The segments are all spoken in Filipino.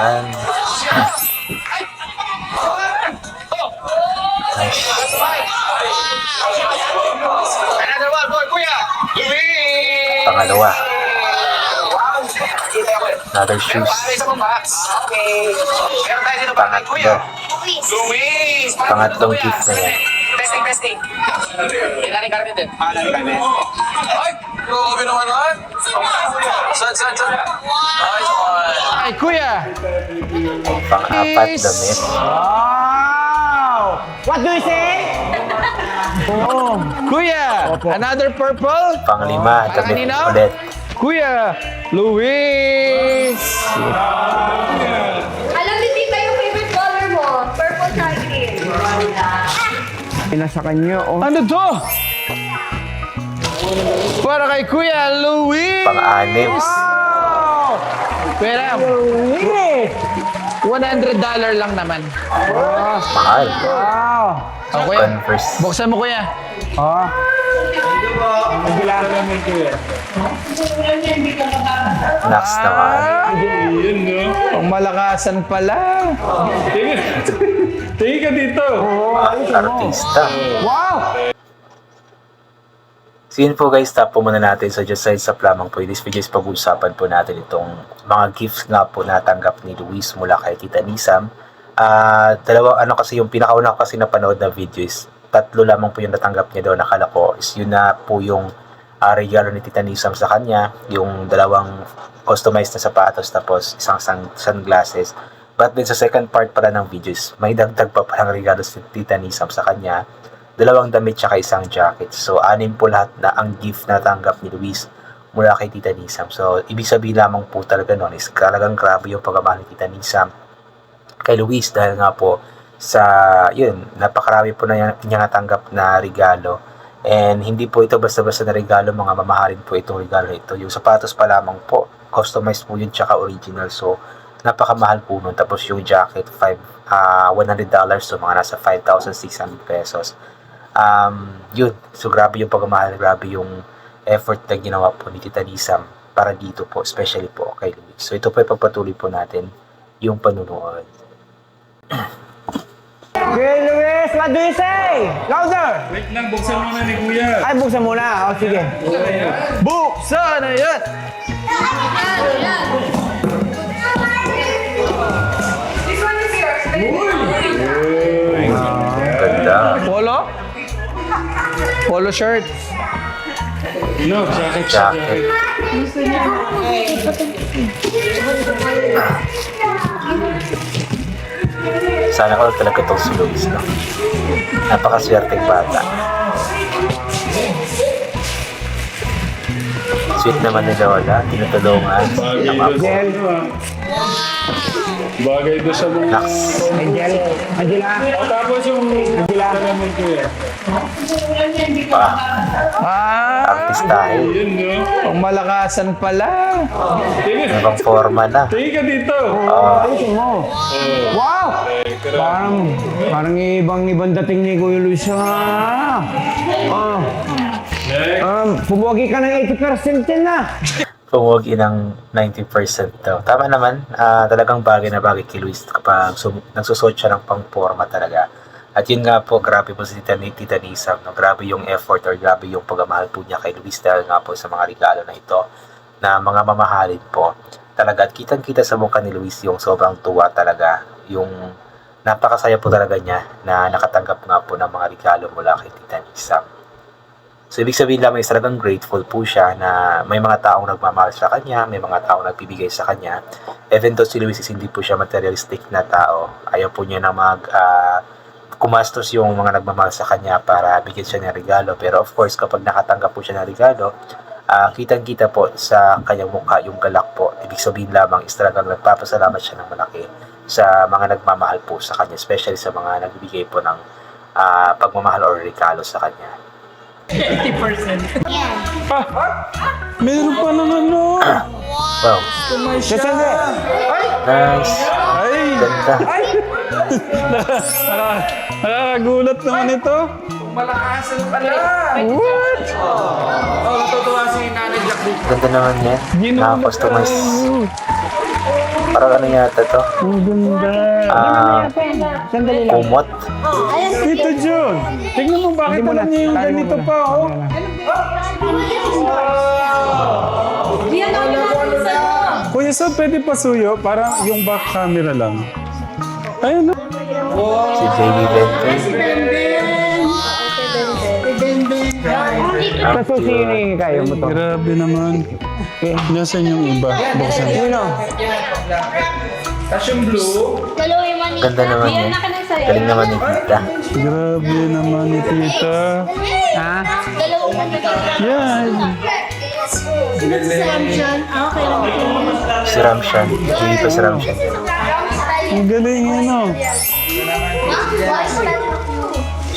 Yan. Nice. Pangalawa. Another shoes. Pangatlo. Pangatlong gift na yan. Testing. Ilalim ka rin din. Ay! Grabe naman naman! Saan? Nice one! Ay, kuya! Pang-apat damit. Wow! What do you say? Oh, kuya! Another purple? Pang-lima, damit Kanino? ulit. Kuya! Luis! Alam ni Tita yung favorite color mo. Purple tsaka green. Nasa kanya, oh. Ano to? Para kay Kuya Luis! Pang-anim. Wow! Pera, $100 lang naman. Mahal. Wow! Oh, kuya, Converse. buksan mo kuya. Oh. Next naman. Pang malakasan pala. Tingin ka dito. Artista. Wow! So yun po guys, stop po muna natin sa Just Side sa lamang po. In this video is pag-uusapan po natin itong mga gifts nga po natanggap ni Luis mula kay Tita Nisam. Yung pinakauna ko kasi napanood na video is 3 lamang po yung natanggap niya doon. Nakala ko is yun na po yung regalo ni Tita Nisam sa kanya, yung 2 customized na sapatos tapos isang sunglasses. But then sa second part pala ng video is may dagdag pa palang regalo si Tita Nisam sa kanya, 2 damit tsaka isang jacket. So 6 po lahat na ang gift na tanggap ni Luis mula kay Tita Nisam. So ibig sabihin lamang po talaga nun is talagang grabe yung pagmamahal ni Tita Nisam kay Luis dahil nga po sa yun, napakarami po na niya natanggap na regalo. And hindi po ito basta-basta na regalo, mga mamahalin po itong regalo ito. Yung sapatos pa lamang po, customized po yun tsaka original. So napakamahal po nun. Tapos yung jacket, $100, so mga nasa 5,600 pesos. Yun, so grabe yung pagmamahal, grabe yung effort na ginawa po ni Tita Nisam para dito po, especially po kay Luis. So ito po ipagpatuloy po natin yung panunood. Kuya Luis, what do you say? Louder! Wait lang, buksan muna ni Kuya. Ay, buksan muna. O, sige. Buksan na yan! This one is yours. Ganda. Polo shirt. No, jacket. Jacket. Sana all talaga itong si Luis, no? Napakaswerteng bata. Sweet naman ni Lola, tinutulungan Bagay ng doon ako. sa ano ah. Bagay doon sa mga... Naks, Angel. Angela. Tapos yung... naman Kuya. pa, Ah, artistahe. Yun, no? pang malakasan pala. Ibang forma na. Tingin ka dito. Ayusin mo. Wow! Parang ibang dating ni Kuya Luis. Pumugi ka ng 80% din na. Pumugi ng 90% daw. Tama naman, talagang bagay na bagay kay Luis kapag nagsusot siya ng pang-forma talaga. At yun nga po, grabe po si Tita Nisam, no? Grabe yung effort or grabe yung pagmamahal po niya kay Luis dahil nga po sa mga regalo na ito na mga mamahalin po. Talaga, at kitang-kita sa mukha ni Luis yung sobrang tuwa talaga. Yung napakasaya po talaga niya na nakatanggap nga po ng mga regalo mula kay Tita Nisam. So, ibig sabihin lamang is talagang grateful po siya na may mga taong nagmamahal sa kanya, may mga taong nagbibigay sa kanya. Even though si Luis is hindi po siya materialistic na tao, ayaw po niya na kumastos yung mga nagmamahal sa kanya para bigyan siya ng regalo. Pero of course, kapag nakatanggap po siya ng regalo, kitang-kita po sa kanyang mukha yung galak po. Ibig sabihin lamang is talagang nagpapasalamat siya ng malaki sa mga nagmamahal po sa kanya, especially sa mga nagbibigay po ng pagmamahal or regalo sa kanya. 80%. Meron pa ng ano. Wow, Nice. nice. Ay! Ganda. Nakakagulat naman ito. Malakas, ano pala? What? Oh, natutuwa si Nanay Jack dito. Ganda naman yan. Naka-customize. Parang ano yata to? Ang ganda. Sandali lang. Kumot. Tito Jun, tignan mo bakit alam niya yung ganito pa, oh. Yan ang natin sa Kuya Sob, pwede pa suyo? Parang yung back camera lang. Ayun, no? Si Baby Benten. Sa susi kayo mo to. Grabe naman. Nasaan yung iba? Buksan. Sino? Tapos yung blue. Ganda naman yan. Galing naman ni Tita. Grabe naman ni Tita. Ha? Yan. Si Ramshan. Hindi pa si Ramshan. Ang galing, ano?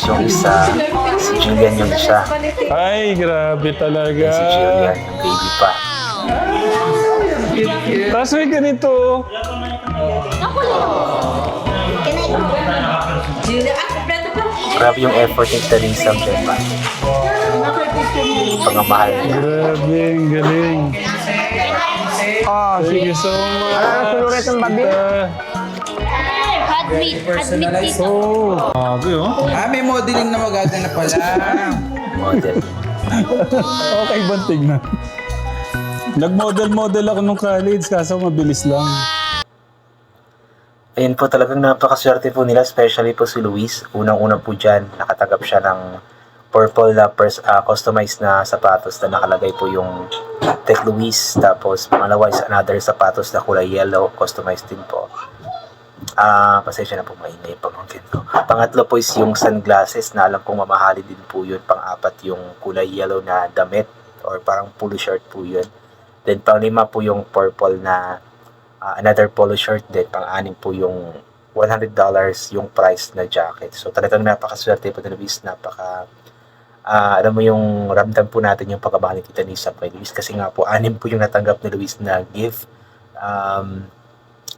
Yung isa, si Julian yung isa. Ay, grabe talaga. Si Julian, yung baby pa. Tapos may ganito. Grabe yung effort ni Teresa, diba? Pangamahal niya. Grabe, ang galing. Oh, Thank you so much. Ano sulit ng babi? Tita. Oh, grabe, oh. May modeling na magaganap pala. Model. Okay ba tignan? Nag-model ako nung college, kaso mabilis lang. Ayun po, talagang napakaswerte po nila, especially po si Luis. Unang-una po dyan, nakatanggap siya ng purple na customized na sapatos na nakalagay po yung Tech Luis. Tapos pangalawa is another sapatos na kulay yellow, customized din po. Pasensya na po, maingay yung pamangkin ko. Pangatlo po is yung sunglasses na alam kong mamahali din po yun. Pang-apat yung kulay yellow na damit or parang polo shirt po yun. Then pang-lima po yung purple na another polo shirt. Then pang-anim po yung $100 yung price na jacket. So talagang napakaswerte po na Luis. Alam mo yung ramdam po natin yung pagkamahal ni Tita Nisa kay Luis. Kasi nga po, 6 po yung natanggap ni Luis na gift.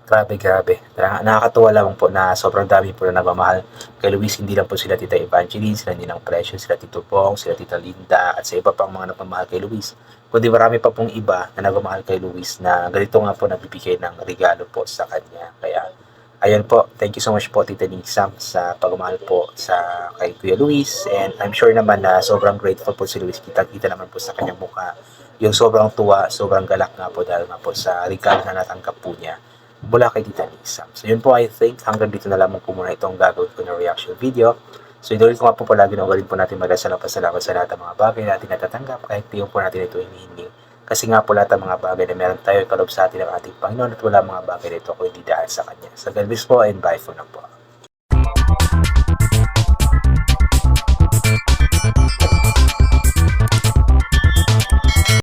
Grabe. Nakakatuwa lang po na sobrang dami po na nagmamahal kay Luis. Hindi lang po sila Tita Evangeline, sila Ninang Precious, sila Tito Pong, sila Tita Linda, at sa iba pang mga nagmamahal kay Luis. Kundi marami pa pong iba na nagmamahal kay Luis na ganito nga po nagbibigay ng regalo po sa kanya. Kaya, ayun po, thank you so much po Tita Nisa sa pagmamahal po sa kay Kuya Luis. And I'm sure naman na sobrang grateful po si Luis. Kita naman po sa kanyang mukha yung sobrang tuwa, sobrang galak nga po dahil nga po sa regalo na natanggap po niya mula kay Tita Nisa. So yun po, I think hanggang dito na lamang po muna itong gagawin ko na reaction video. So inulit ko nga po palagi na ugalin po natin magdasal ng pasalamat sa lahat ng mga bagay natin natatanggap kahit di po natin ito hinihingi. Kasi nga po lahat ng mga bagay na meron tayo kalob sa atin ng ating Panginoon at wala mga bagay na ito kung hindi dahil sa Kanya. So God bless po and bye for now po.